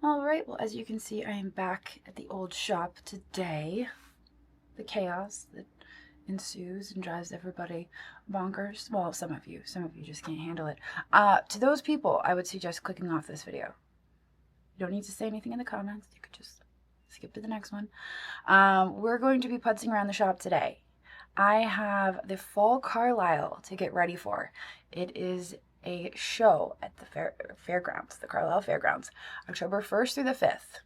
All right, well, as you can see, I am back at the old shop today. The chaos that ensues and drives everybody bonkers. Well, some of you just can't handle it. To those people, I would suggest clicking off this video. You don't need to say anything in the comments. You could just skip to the next one. We're going to be putzing around the shop today. I have the fall Carlisle to get ready for. It is a show at the fairgrounds, the Carlisle Fairgrounds, October 1st through the 5th.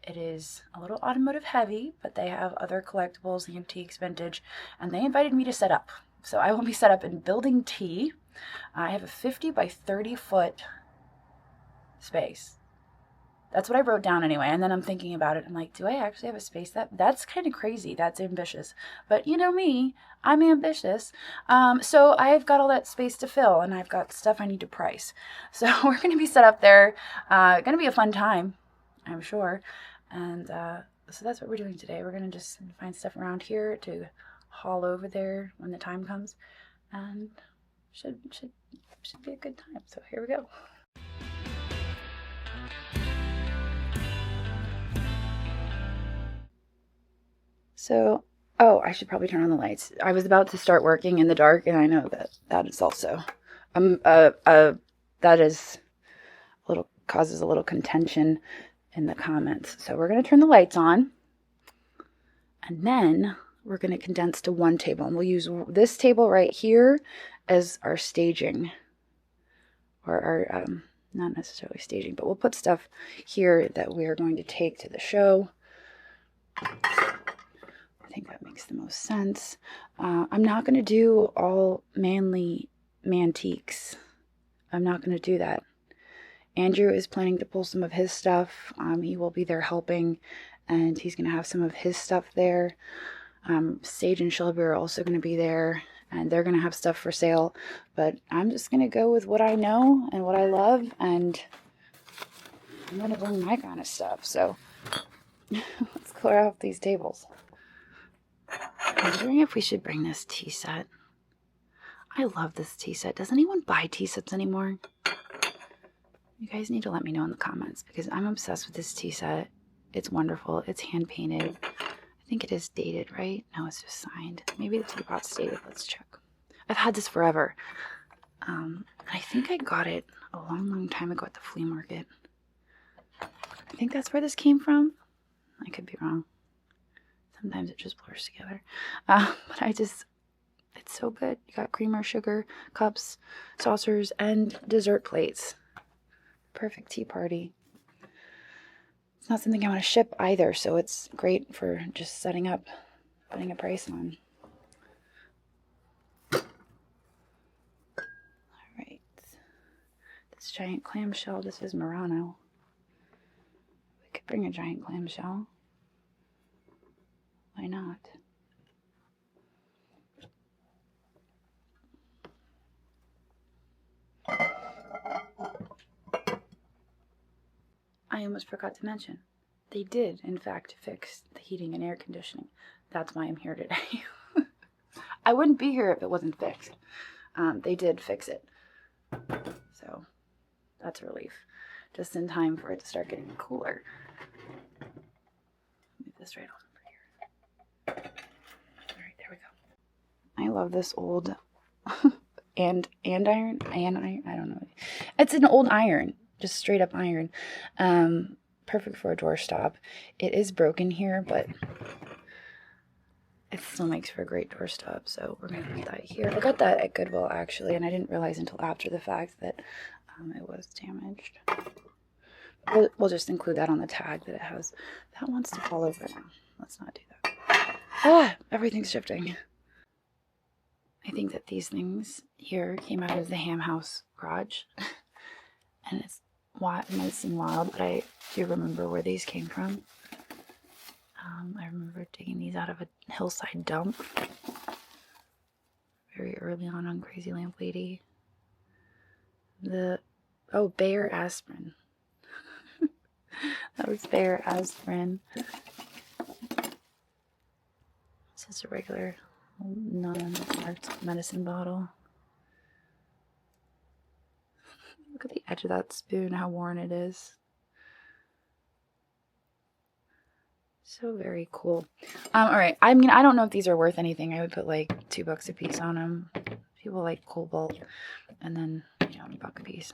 It is a little automotive heavy, but they have other collectibles, antiques, vintage, and they invited me to set up. So I will be set up in Building T. I have a 50 by 30 foot space. That's what I wrote down anyway, and then I'm thinking about it. I'm like, do I actually have a space? That's kind of crazy. That's ambitious. But you know me, I'm ambitious. So I've got all that space to fill, and I've got stuff I need to price. So we're going to be set up there. Going to be a fun time, I'm sure. And so that's what we're doing today. We're going to just find stuff around here to haul over there when the time comes, and should be a good time. So here we go. So, oh, I should probably turn on the lights. I was about to start working in the dark, and I know that is also, that is causes a little contention in the comments. So we're going to turn the lights on, and then we're going to condense to one table, and we'll use this table right here as our staging, or our, not necessarily staging, but we'll put stuff here that we are going to take to the show. I think that makes the most sense. I'm not going to do all manly mantiques. I'm not going to do that. Andrew is planning to pull some of his stuff. He will be there helping, and he's going to have some of his stuff there. Sage and Shelby are also going to be there, and they're going to have stuff for sale. But I'm just going to go with what I know and what I love, and I'm going to bring my kind of stuff. So let's clear out these tables. I'm wondering if we should bring this tea set. I love this tea set. Does anyone buy tea sets anymore? You guys need to let me know in the comments, because I'm obsessed with this tea set. It's wonderful. It's hand painted. I think it is dated, right? No, it's just signed. Maybe the teapot's dated. Let's check. I've had this forever. I think I got it a long time ago at the flea market. I think that's where this came from. I could be wrong. Sometimes it just blurs together. But it's so good. You got creamer, sugar, cups, saucers, and dessert plates. Perfect tea party. It's not something I want to ship either, so it's great for just setting up, putting a price on. All right. This giant clamshell, this is Murano. We could bring a giant clamshell. Why not? I almost forgot to mention, they did, in fact, fix the heating and air conditioning. That's why I'm here today. I wouldn't be here if it wasn't fixed. They did fix it. So that's a relief. Just in time for it to start getting cooler. Move this right on over here. Alright, there we go. I love this old andiron. I don't know. It's an old iron. Just straight up iron. Perfect for a doorstop. It is broken here, but it still makes for a great doorstop. So we're going to put that here. I got that at Goodwill, actually, and I didn't realize until after the fact that it was damaged. We'll just include that on the tag that it has. That wants to fall over now. Let's not do that. Ah, everything's shifting. I think that these things here came out of the Ham House garage. And it might seem wild, but I do remember where these came from. I remember digging these out of a hillside dump very early on Crazy Lamp Lady. Bayer aspirin. That was Bayer aspirin. This is a regular non-marked medicine bottle. Look at the edge of that spoon, how worn it is. So very cool. All right. I mean, I don't know if these are worth anything. I would put like $2 a piece on them. People like cobalt, and then $1 a piece,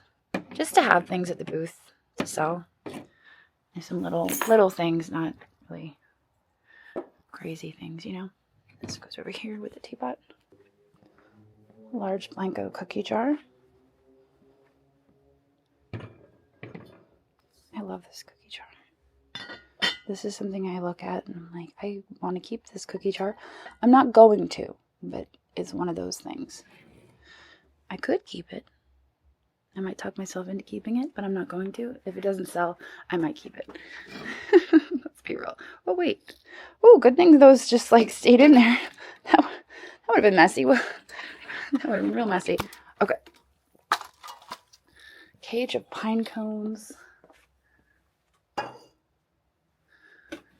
just to have things at the booth to sell. And some little things, not really crazy things, This goes over here with the teapot. Large Blanco cookie jar. I love this cookie jar. This is something I look at and I'm like, I want to keep this cookie jar. I'm not going to, but it's one of those things. I could keep it. I might talk myself into keeping it, but I'm not going to. If it doesn't sell, I might keep it. Let's be real. Oh, wait. Oh, good thing those just like stayed in there. That would have been messy. That would have been real messy. Okay. Cage of pine cones.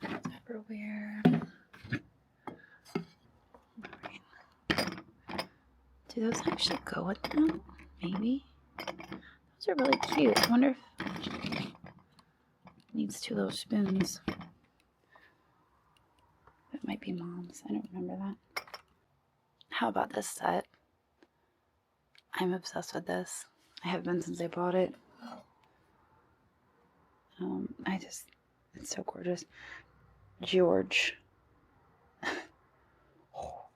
Tupperware. Do those actually go with them? Maybe. Those are really cute. I wonder if it needs 2 little spoons. That might be Mom's. I don't remember that. How about this set? I'm obsessed with this. I have been since I bought it. It's so gorgeous. George.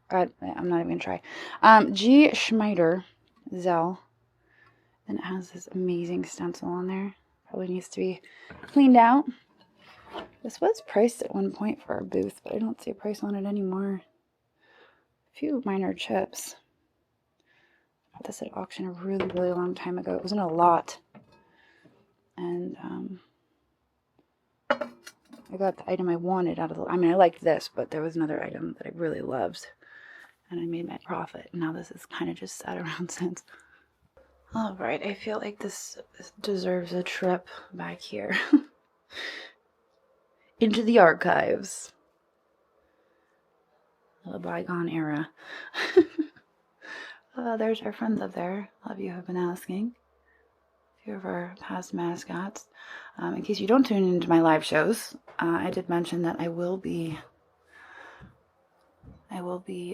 God, I'm not even gonna try. G. Schmider, Zell. And it has this amazing stencil on there. Probably needs to be cleaned out. This was priced at one point for our booth, but I don't see a price on it anymore. A few minor chips. I bought this at auction a really, really long time ago. It wasn't a lot. And I got the item I wanted out of the... I mean, I liked this, but there was another item that I really loved. And I made my profit. Now this is kind of just sat around since. All right, I feel like this deserves a trip back here. Into the archives. The bygone era. There's our friends up there. A lot of you have been asking. A few of our past mascots. In case you don't tune into my live shows, I did mention that I will be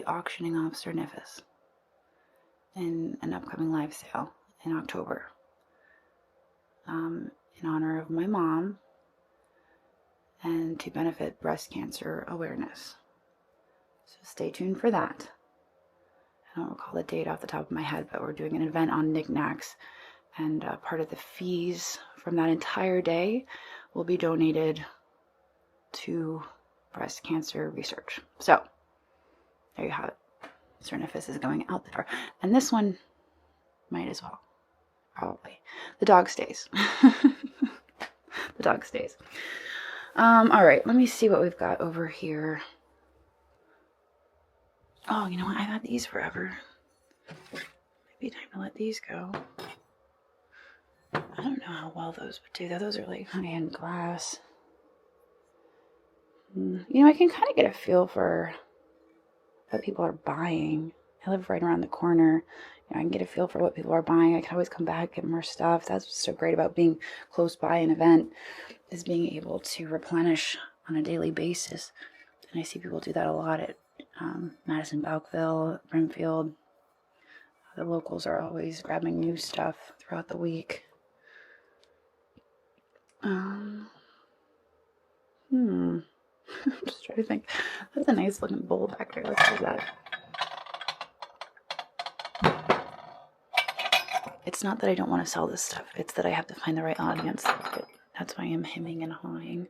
auctioning off Sir Nifus in an upcoming live sale in October. In honor of my mom and to benefit breast cancer awareness. So stay tuned for that. I don't recall the date off the top of my head, but we're doing an event on knickknacks, and part of the fees from that entire day will be donated to breast cancer research. So there you have it. Sir Nifus is going out there, and this one might as well. Probably. The dog stays. The dog stays. All right, let me see what we've got over here. Oh, you know what? I've had these forever. Maybe time to let these go. I don't know how well those would do, though. Those are like high-end glass. I can kind of get a feel for what people are buying. I live right around the corner. I can get a feel for what people are buying. I can always come back, get more stuff. That's what's so great about being close by an event, is being able to replenish on a daily basis. And I see people do that a lot at Madison, Balkville, Brimfield. The locals are always grabbing new stuff throughout the week. I'm just trying to think. That's a nice looking bowl back there. Let's do that. It's not that I don't want to sell this stuff. It's that I have to find the right audience. That's why I'm hemming and hawing.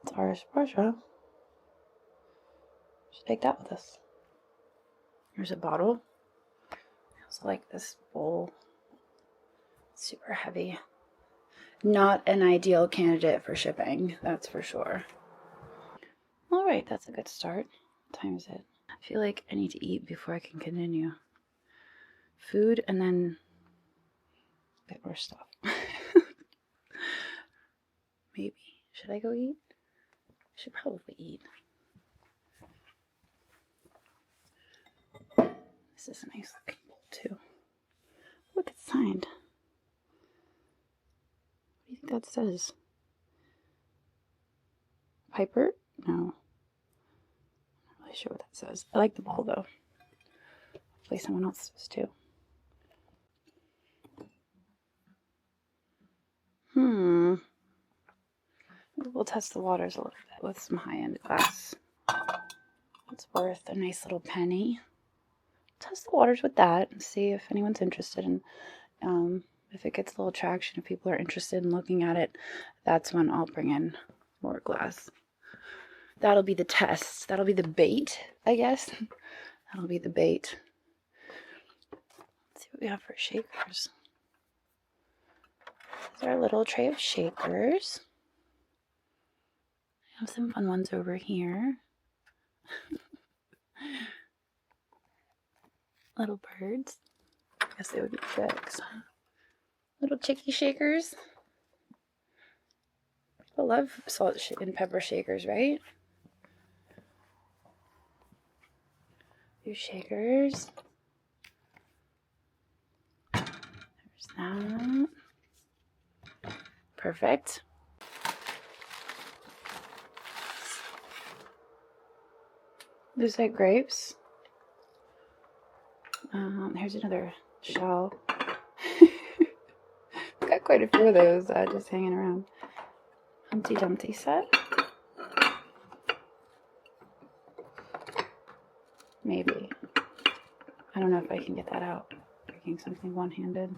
It's Irish Russia. Should take that with us. Here's a bottle. I also like this bowl. It's super heavy. Not an ideal candidate for shipping, that's for sure. All right, that's a good start. What time is it? I feel like I need to eat before I can continue. Food and then a bit more stuff. Maybe. Should I go eat? I should probably eat. This is a nice looking bowl too. Look, it's signed. What do you think that says? Piper? No. I'm not really sure what that says. I like the bowl though. Hopefully someone else does too. We'll test the waters a little bit with some high-end glass. It's worth a nice little penny. Test the waters with that and see if anyone's interested in, if it gets a little traction, if people are interested in looking at it, that's when I'll bring in more glass. That'll be the test. That'll be the bait, I guess. That'll be the bait. Let's see what we have for shakers. These are a little tray of shakers. I have some fun ones over here. Little birds. I guess they would be chicks. Little chickie shakers. People love salt and pepper shakers, right? Few shakers. There's that. Perfect. Looks like grapes. Here's another shell. Got quite a few of those just hanging around. Humpty Dumpty set. Maybe. I don't know if I can get that out. Breaking something one-handed.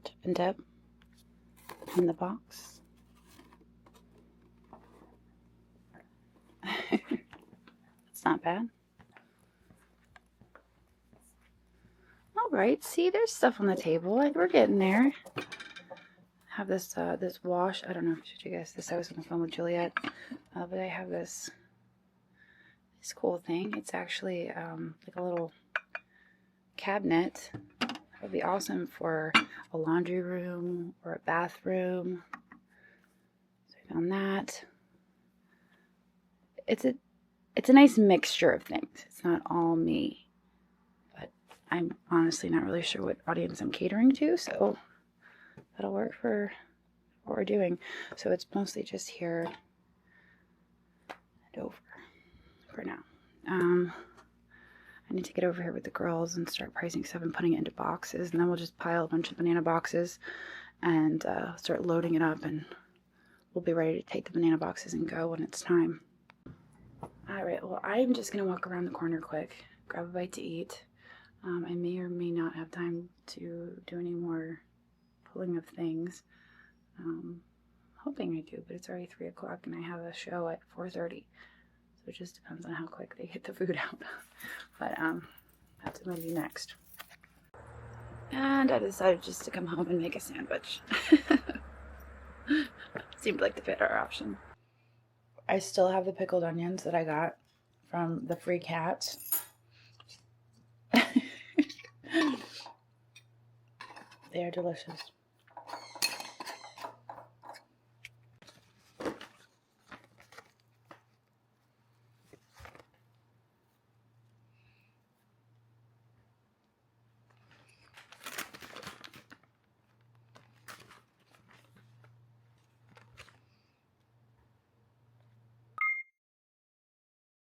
Chip and dip in the box. That's not bad. All right, see, there's stuff on the table. Like, we're getting there. Have this this wash. I don't know if I showed you guys this. I was on the phone with Juliet, but I have this cool thing. It's actually like a little cabinet. That would be awesome for a laundry room or a bathroom. So I found that. It's a nice mixture of things. It's not all me, but I'm honestly not really sure what audience I'm catering to, so that'll work for what we're doing. So it's mostly just here and over for now. I need to get over here with the girls and start pricing stuff and putting it into boxes, and then we'll just pile a bunch of banana boxes and start loading it up, and we'll be ready to take the banana boxes and go when it's time. Alright, well, I'm just going to walk around the corner quick, grab a bite to eat. I may or may not have time to do any more pulling of things. Hoping I do, but it's already 3 o'clock and I have a show at 4:30. So it just depends on how quick they get the food out. But that's what I'm going to do next. And I decided just to come home and make a sandwich. Seemed like the better option. I still have the pickled onions that I got from the free cats. They are delicious.